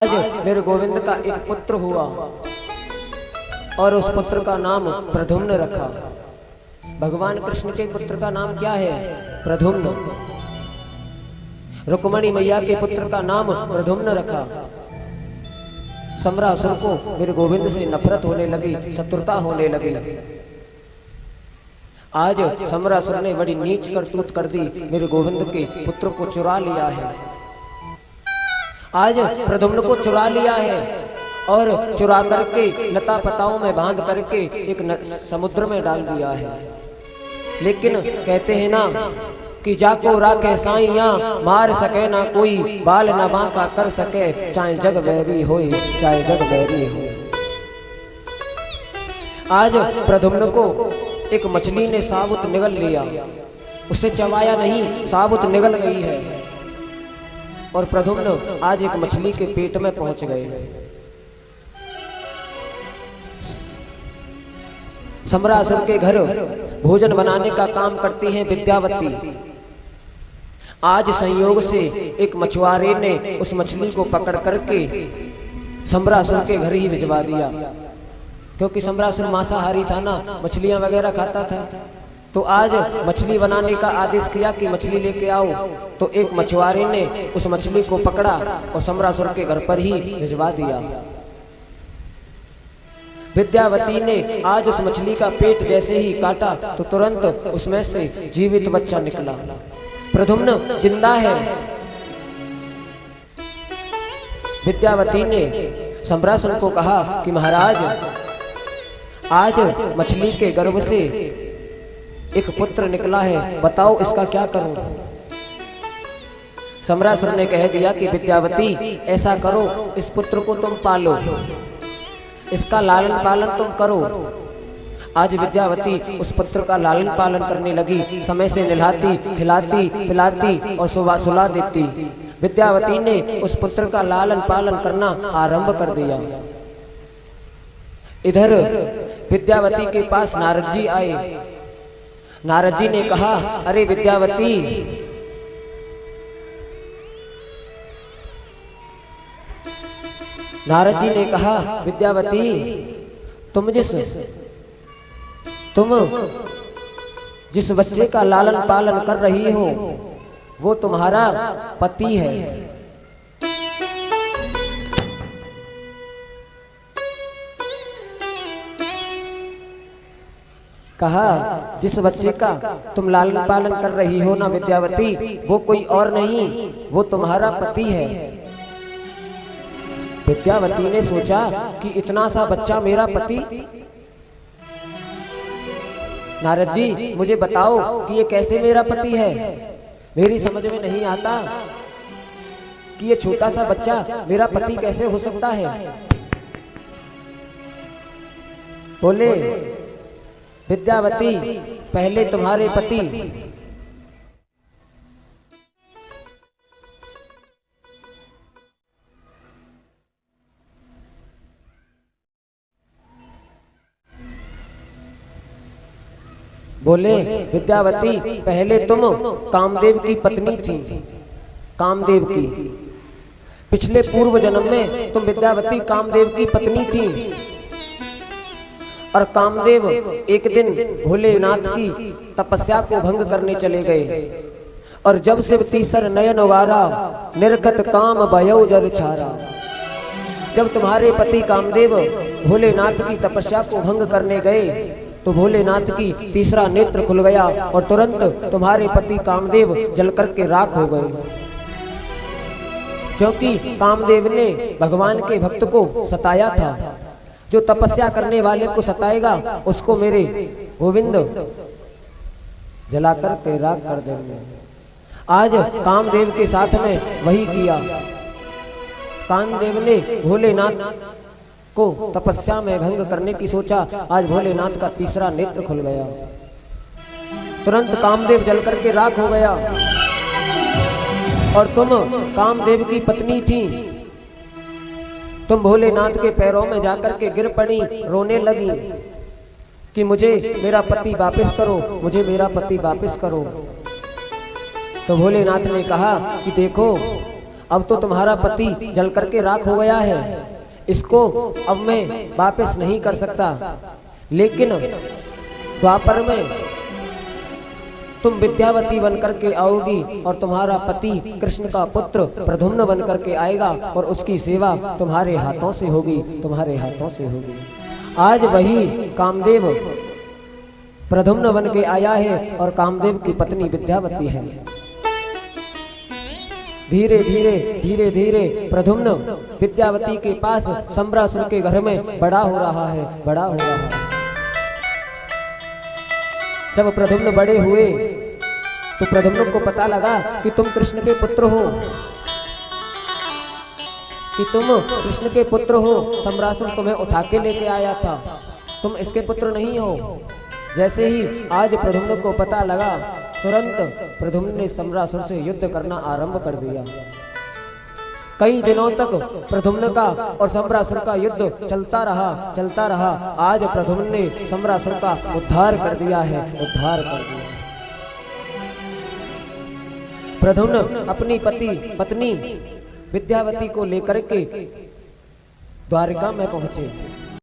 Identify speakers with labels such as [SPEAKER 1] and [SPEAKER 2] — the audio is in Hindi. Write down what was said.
[SPEAKER 1] आज मेरे गोविंद का एक पुत्र हुआ और उस पुत्र का नाम प्रद्युम्न रखा। भगवान कृष्ण के पुत्र का नाम क्या है? प्रद्युम्न। रुक्मणी मैया के पुत्र का नाम प्रद्युम्न रखा। सम्रासुर को मेरे गोविंद से नफरत होने लगी, शत्रुता होने लगी। आज सम्रासुर ने बड़ी नीच करतूत कर दी, मेरे गोविंद के पुत्र को चुरा लिया है। आज प्रद्युम्न को चुरा लिया है और चुरा करके लता पताओं में बांध करके एक समुद्र में डाल दिया है। लेकिन कहते हैं ना कि जाको राखे साइया, मार सके ना कोई, बाल न बांका कर सके, चाहे जग बैरी होए, चाहे जग बैरी हो। आज प्रद्युम्न को एक मछली ने साबुत निगल लिया, उसे चबाया नहीं, साबुत निगल गई है। और प्रद्युम्न आज एक मछली के पेट में पहुंच गए। सम्रासुर के घर भोजन बनाने का काम करती हैं विद्यावती। आज संयोग से एक मछुआरे ने उस मछली को पकड़ करके सम्रासुर के घर ही भिजवा दिया, क्योंकि सम्रासुर मांसाहारी था ना, मछलियां वगैरह खाता था। तो आज मछली बनाने का आदेश किया कि मछली लेके आओ। तो एक मछुआरे ने उस मछली को पकड़ा और सम्रासुर के घर पर ही भिजवा दिया। विद्यावती ने आज उस मछली का पेट जैसे ही काटा तो तुरंत उसमें से जीवित बच्चा निकला। प्रद्युम्न जिंदा है। विद्यावती ने सम्रासुर को कहा कि महाराज, आज मछली के गर्भ से एक पुत्र निकला है, बताओ इसका क्या करूं। सम्रासुर ने कह दिया कि विद्यावती ऐसा करो, इस पुत्र को तुम पालो, इसका लालन पालन तुम करो। आज विद्यावती उस पुत्र का लालन पालन करने लगी, समय से नहलाती, खिलाती, पिलाती और सुबह सुला देती। विद्यावती ने उस पुत्र का लालन पालन करना आरंभ कर दिया। इधर विद्यावती के पास नारद जी आए। नारद जी ने कहा, अरे विद्यावती, नारद जी ने कहा, विद्यावती तुम जिस बच्चे का लालन पालन कर रही हो वो तुम्हारा पति है। कहा, जिस बच्चे का तुम लालन पालन कर रही हो ना विद्यावती, वो कोई और नहीं, वो तुम्हारा पति है। विद्यावती ने सोचा कि इतना सा बच्चा मेरा पति। नारद जी मुझे बताओ कि ये कैसे मेरा पति है, मेरी समझ में नहीं आता कि ये छोटा सा बच्चा मेरा पति कैसे हो सकता है। बोले, विद्यावती पहले तुम्हारे पति बोले, विद्यावती पहले तुम कामदेव की पत्नी थी, कामदेव की। पिछले पूर्व जन्म में तुम विद्यावती कामदेव की पत्नी थी। और कामदेव एक दिन भोलेनाथ की तपस्या को भंग करने चले गए। और जब शिव तीसर नयन उगारा, निर्गत काम भयो जर छारा। जब तुम्हारे पति कामदेव भोलेनाथ की तपस्या को भंग करने गए तो भोलेनाथ की तीसरा नेत्र खुल गया और तुरंत तुम्हारे पति कामदेव जलकर के राख हो गए। क्योंकि कामदेव ने भगवान के भक्त को सताया था। जो तपस्या करने वाले को सताएगा उसको मेरे गोविंद जलाकर के राख कर देंगे। आज कामदेव के साथ में वही किया। कामदेव ने भोलेनाथ को तपस्या में भंग करने की सोचा। आज भोलेनाथ का तीसरा नेत्र खुल गया, तुरंत कामदेव जलकर के राख हो गया। और तुम कामदेव की पत्नी थी, तुम भोलेनाथ के पैरों में जाकर के गिर पड़ी, रोने लगी कि मुझे मेरा पति वापस करो, मुझे मेरा पति वापस करो। तो भोलेनाथ ने कहा कि देखो, अब तो तुम्हारा पति जल करके राख हो गया है, इसको अब मैं वापस नहीं कर सकता। लेकिन द्वापर में तुम विद्यावती बन करके आओगी और तुम्हारा पति कृष्ण का पुत्र प्रद्युम्न बन करके आएगा और उसकी सेवा तुम्हारे हाथों से होगी, तुम्हारे हाथों से होगी। आज वही कामदेव प्रद्युम्न बन के आया है और कामदेव की पत्नी विद्यावती है। धीरे धीरे धीरे धीरे प्रद्युम्न विद्यावती के पास सम्रासुर के घर में बड़ा हो रहा है, बड़ा हो रहा है। जब प्रद्युम्न बड़े हुए तो प्रद्युम्न को पता लगा कि तुम कृष्ण के पुत्र हो, कि तुम कृष्ण के पुत्र हो। सम्रासुर तुम्हें उठा के लेके आया था, तुम इसके पुत्र नहीं हो। जैसे ही आज प्रद्युम्न को पता लगा, तुरंत प्रद्युम्न ने सम्रासुर से युद्ध करना आरंभ कर दिया। कई दिनों तक प्रद्युम्न का और सम्रासुर का युद्ध चलता रहा, चलता रहा। आज प्रद्युम्न ने सम्रासुर का उद्धार कर दिया है, उद्धार कर दिया। प्रद्युम्न अपनी पत्नी विद्यावती को लेकर के द्वारिका में पहुंचे।